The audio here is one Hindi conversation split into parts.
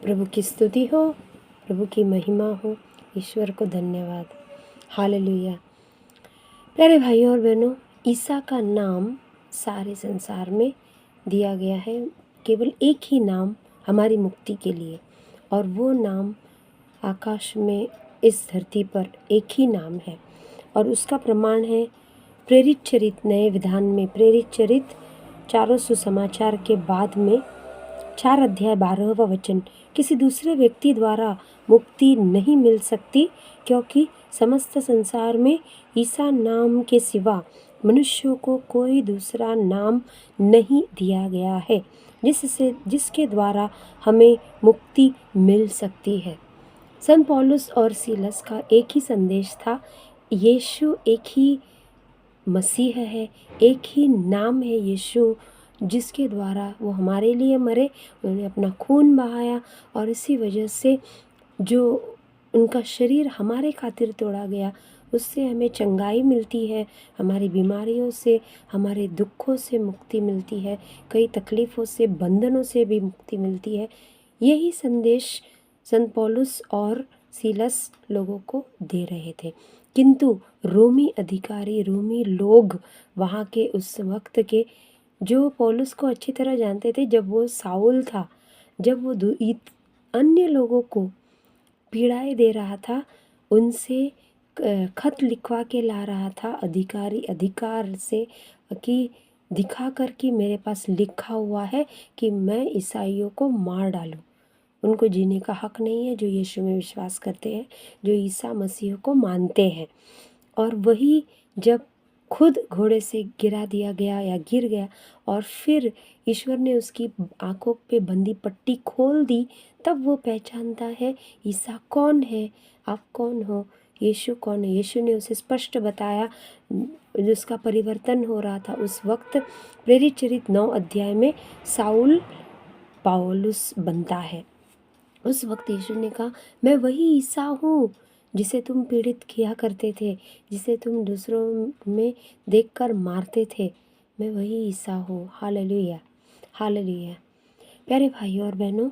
प्रभु की स्तुति हो, प्रभु की महिमा हो, ईश्वर को धन्यवाद। हालेलुया। प्यारे भाइयों और बहनों, ईसा का नाम सारे संसार में दिया गया है। केवल एक ही नाम हमारी मुक्ति के लिए, और वो नाम आकाश में इस धरती पर एक ही नाम है। और उसका प्रमाण है प्रेरित चरित नए विधान में, प्रेरित चरित 4 सुसमाचार के बाद में 4 अध्याय 12वां वचन, किसी दूसरे व्यक्ति द्वारा मुक्ति नहीं मिल सकती, क्योंकि समस्त संसार में ईसा नाम के सिवा मनुष्यों को कोई दूसरा नाम नहीं दिया गया है जिसके द्वारा हमें मुक्ति मिल सकती है। संत पौलुस और सीलस का एक ही संदेश था, यीशु एक ही मसीह है, एक ही नाम है यीशु, जिसके द्वारा वो हमारे लिए मरे, उन्होंने अपना खून बहाया, और इसी वजह से जो उनका शरीर हमारे खातिर तोड़ा गया, उससे हमें चंगाई मिलती है, हमारी बीमारियों से, हमारे दुखों से मुक्ति मिलती है, कई तकलीफ़ों से, बंधनों से भी मुक्ति मिलती है। यही संदेश संत पौलुस और सीलस लोगों को दे रहे थे। किंतु रोमी अधिकारी, रोमी लोग वहाँ के उस वक्त के, जो पौलुस को अच्छी तरह जानते थे, जब वो साउल था, जब वो अन्य लोगों को पीड़ाएं दे रहा था, उनसे खत लिखवा के ला रहा था अधिकार से, कि दिखा कर कि मेरे पास लिखा हुआ है कि मैं ईसाइयों को मार डालूं। उनको जीने का हक नहीं है जो यीशु में विश्वास करते हैं, जो ईसा मसीह को मानते हैं। और वही जब खुद घोड़े से गिरा दिया गया या गिर गया, और फिर ईश्वर ने उसकी आंखों पे बंदी पट्टी खोल दी, तब वो पहचानता है ईसा कौन है, आप कौन हो, यीशु कौन है। यीशु ने उसे स्पष्ट बताया, जिसका परिवर्तन हो रहा था उस वक्त। प्रेरित चरित 9 अध्याय में साउल पौलुस बनता है। उस वक्त यीशु ने कहा, मैं वही ईसा हूँ जिसे तुम पीड़ित किया करते थे, जिसे तुम दूसरों में देखकर मारते थे, मैं वही ईसा हूँ। Hallelujah, hallelujah. प्यारे भाइयों और बहनों,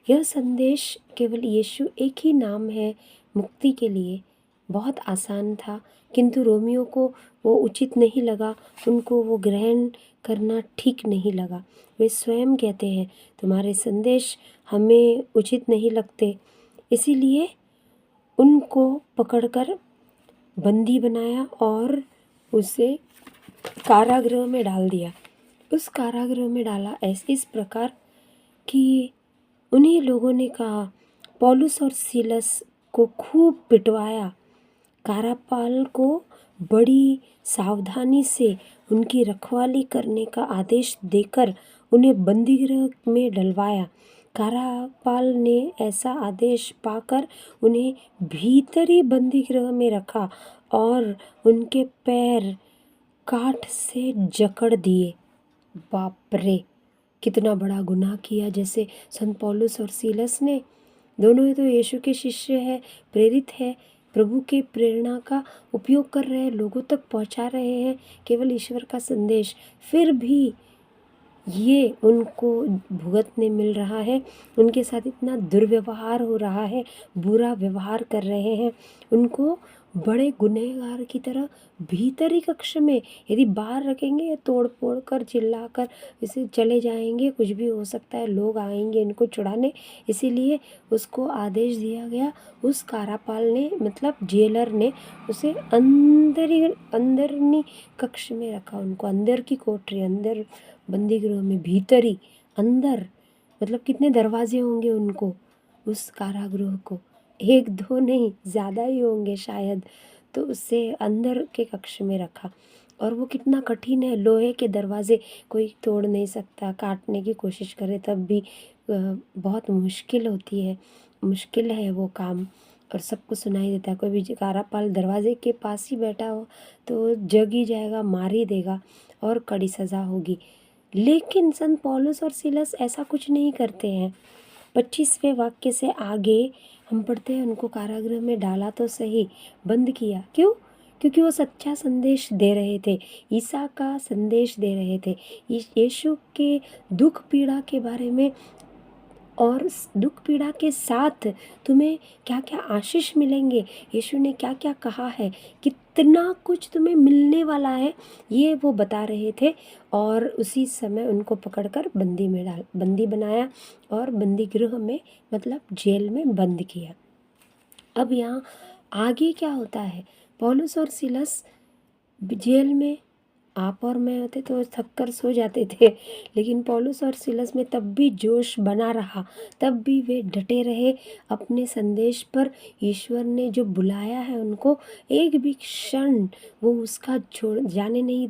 यह संदेश केवल यीशु एक ही नाम है मुक्ति के लिए बहुत आसान था, किंतु रोमियों को वो उचित नहीं लगा, उनको वो ग्रहण करना ठीक नहीं लगा। वे स्वयं कहते हैं, तुम्हारे संदेश हमें उचित नहीं लगते, इसीलिए उनको पकड़कर बंदी बनाया और उसे कारागृह में डाल दिया। उस कारागृह में डाला इस प्रकार कि उन्हीं लोगों ने कहा, पौलुस और सीलस को खूब पिटवाया। कारापाल को बड़ी सावधानी से उनकी रखवाली करने का आदेश देकर उन्हें बंदीगृह में डलवाया। कारापाल ने ऐसा आदेश पाकर उन्हें भीतरी बंदीगृह में रखा और उनके पैर काठ से जकड़ दिए। बाप रे, कितना बड़ा गुनाह किया। जैसे संत पौलुस और सीलस ने, दोनों ही तो यीशु के शिष्य है, प्रेरित है, प्रभु के प्रेरणा का उपयोग कर रहे हैं, लोगों तक पहुंचा रहे हैं केवल ईश्वर का संदेश, फिर भी ये उनको भुगतने मिल रहा है। उनके साथ इतना दुर्व्यवहार हो रहा है, बुरा व्यवहार कर रहे हैं, उनको बड़े गुनहगार की तरह भीतरी कक्ष में, यदि बाहर रखेंगे या तोड़ फोड़ कर चिल्ला कर इसे चले जाएंगे, कुछ भी हो सकता है, लोग आएंगे इनको छुड़ाने। इसीलिए उसको आदेश दिया गया, उस कारापाल ने, मतलब जेलर ने, उसे अंदरनी कक्ष में रखा, उनको अंदर की कोठरी, अंदर बंदीगृह में, भीतरी अंदर, मतलब कितने दरवाजे होंगे उनको उस कारागृह को, 1-2 नहीं, ज़्यादा ही होंगे शायद। तो उससे अंदर के कक्ष में रखा, और वो कितना कठिन है, लोहे के दरवाजे कोई तोड़ नहीं सकता, काटने की कोशिश करे तब भी बहुत मुश्किल होती है, मुश्किल है वो काम, और सबको सुनाई देता है। कोई भी कारापाल दरवाजे के पास ही बैठा हो तो जग ही जाएगा, मार ही देगा और कड़ी सज़ा होगी। लेकिन संत पौलुस और सीलस ऐसा कुछ नहीं करते हैं। 25वें वाक्य से आगे हम पढ़ते हैं, उनको कारागृह में डाला तो सही, बंद किया। क्यों? क्योंकि वो सच्चा संदेश दे रहे थे, ईसा का संदेश दे रहे थे, यीशु के दुख पीड़ा के बारे में और दुख पीड़ा के साथ तुम्हें क्या क्या आशीष मिलेंगे, यीशु ने क्या क्या कहा है, कितना कुछ तुम्हें मिलने वाला है, ये वो बता रहे थे। और उसी समय उनको पकड़कर बंदी बनाया और बंदी गृह में मतलब जेल में बंद किया। अब यहाँ आगे क्या होता है, पौलुस और सीलस जेल में, आप और मैं होते तो थक कर सो जाते थे, लेकिन पौलुस और सीलस में तब भी जोश बना रहा, तब भी वे डटे रहे अपने संदेश पर। ईश्वर ने जो बुलाया है उनको, एक भी क्षण वो उसका छोड़ जाने नहीं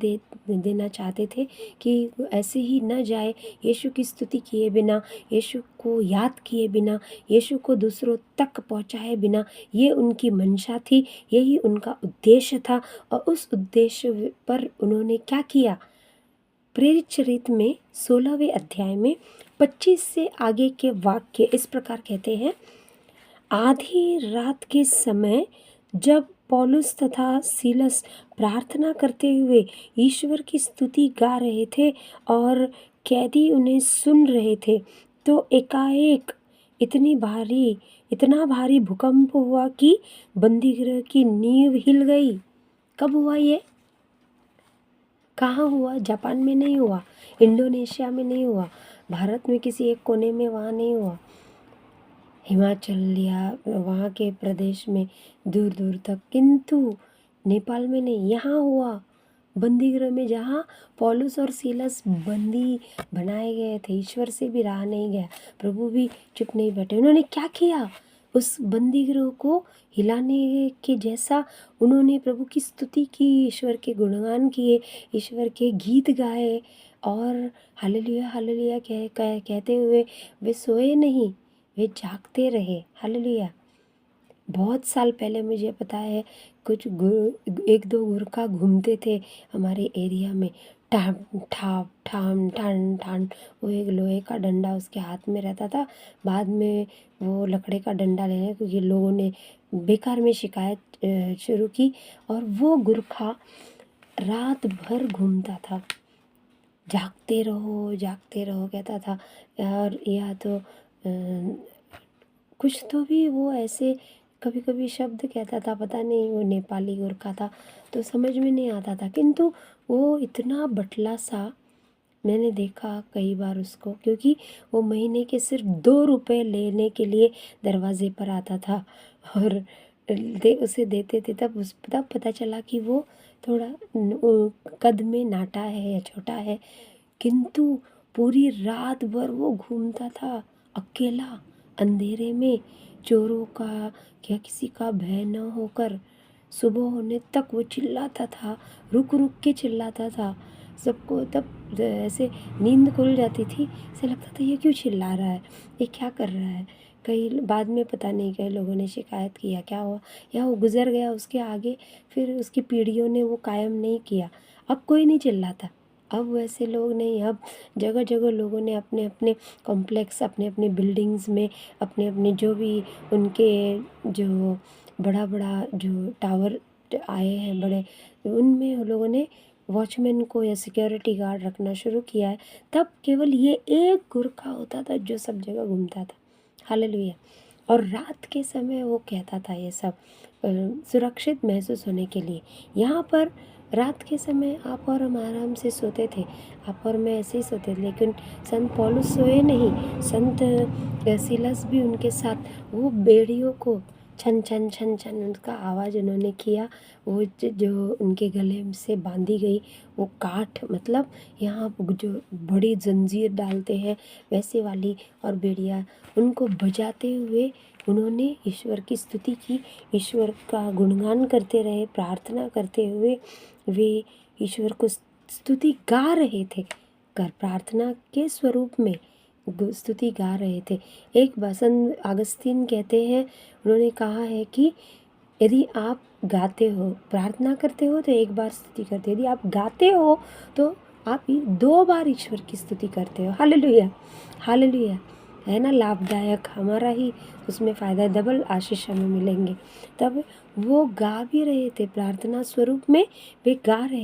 देना चाहते थे कि ऐसे ही न जाए, यीशु की स्तुति किए बिना, यीशु को याद किए बिना, यीशु को दूसरों तक पहुंचाए बिना। ये उनकी मंशा थी, यही उनका उद्देश्य था। और उस उद्देश्य पर उन्होंने क्या किया, प्रेरित चरित्र में 16वें अध्याय में 25 से आगे के वाक्य इस प्रकार कहते हैं। आधी रात के समय जब पौलुस तथा सीलस प्रार्थना करते हुए ईश्वर की स्तुति गा रहे थे और कैदी उन्हें सुन रहे थे, तो एकाएक इतना भारी भूकंप हुआ कि बंदीगृह की नींव हिल गई। कब हुआ ये? कहाँ हुआ? जापान में नहीं हुआ, इंडोनेशिया में नहीं हुआ, भारत में किसी एक कोने में वहाँ नहीं हुआ, हिमाचल या वहाँ के प्रदेश में दूर दूर तक, किंतु नेपाल में नहीं, यहाँ हुआ बंदीगृह में, जहाँ पौलुस और सीलस बंदी बनाए गए थे। ईश्वर से भी रहा नहीं गया, प्रभु भी चुप नहीं बैठे। उन्होंने क्या किया, उस बंदीगृह को हिलाने के जैसा उन्होंने प्रभु की स्तुति की, ईश्वर के गुणगान किए, ईश्वर के गीत गाए और हालेलुया हालेलुया कहते हुए वे सोए नहीं, वे जागते रहे। हालेलुया। बहुत साल पहले मुझे पता है, कुछ एक दो गुरखा घूमते थे हमारे एरिया में, ठाम ठाप ठाम ठान ठान, वो एक लोहे का डंडा उसके हाथ में रहता था। बाद में वो लकड़े का डंडा लेने, क्योंकि लोगों ने बेकार में शिकायत शुरू की, और वो गुरखा रात भर घूमता था, जागते रहो कहता था। और या तो कुछ तो भी वो ऐसे कभी कभी शब्द कहता था, पता नहीं, वो नेपाली गोरखा था तो समझ में नहीं आता था, किंतु वो इतना बटला सा, मैंने देखा कई बार उसको, क्योंकि वो महीने के सिर्फ 2 रुपए लेने के लिए दरवाजे पर आता था और उसे देते थे। तब पता चला कि वो थोड़ा कद में नाटा है या छोटा है, किंतु पूरी रात भर वो घूमता था अकेला, अंधेरे में, चोरों का या किसी का भय न होकर। सुबह होने तक वो चिल्लाता था, रुक रुक के चिल्लाता था सबको। तब ऐसे नींद खुल जाती थी, ऐसे लगता था ये क्यों चिल्ला रहा है, ये क्या कर रहा है। कई बाद में पता नहीं कई लोगों ने शिकायत किया, क्या हुआ, या वो गुजर गया उसके आगे, फिर उसकी पीढ़ियों ने वो कायम नहीं किया। अब कोई नहीं चिल्लाता, अब वैसे लोग नहीं। अब जगह जगह लोगों ने अपने अपने कॉम्प्लेक्स, अपने अपने बिल्डिंग्स में, अपने अपने जो भी उनके जो बड़ा बड़ा जो टावर आए हैं बड़े, उनमें लोगों ने वॉचमैन को या सिक्योरिटी गार्ड रखना शुरू किया है। तब केवल ये एक गुरखा होता था जो सब जगह घूमता था। हालेलुया। और रात के समय वो कहता था ये सब सुरक्षित महसूस होने के लिए। यहाँ पर रात के समय आप और हम आराम से सोते थे, आप और मैं ऐसे ही सोते थे, लेकिन संत पौलुस सोए नहीं, संत सीलस भी उनके साथ, वो बेड़ियों को छन छन छन छन उनका आवाज़ उन्होंने किया। वो जो उनके गले से बांधी गई वो काठ, मतलब यहाँ जो बड़ी जंजीर डालते हैं वैसे वाली, और बेड़िया, उनको बजाते हुए उन्होंने ईश्वर की स्तुति की, ईश्वर का गुणगान करते रहे, प्रार्थना करते हुए वे ईश्वर को स्तुति गा रहे थे, कर प्रार्थना के स्वरूप में स्तुति गा रहे थे। एक संत अगस्तीन कहते हैं, उन्होंने कहा है कि यदि आप गाते हो, प्रार्थना करते हो तो एक बार स्तुति करते हो, यदि आप गाते हो तो आप 2 बार ईश्वर की स्तुति करते हो। हालेलुया हालेलुया, है ना, लाभदायक, हमारा ही उसमें फ़ायदा, डबल आशीष हमें मिलेंगे। तब वो गा भी रहे थे, प्रार्थना स्वरूप में वे गा रहे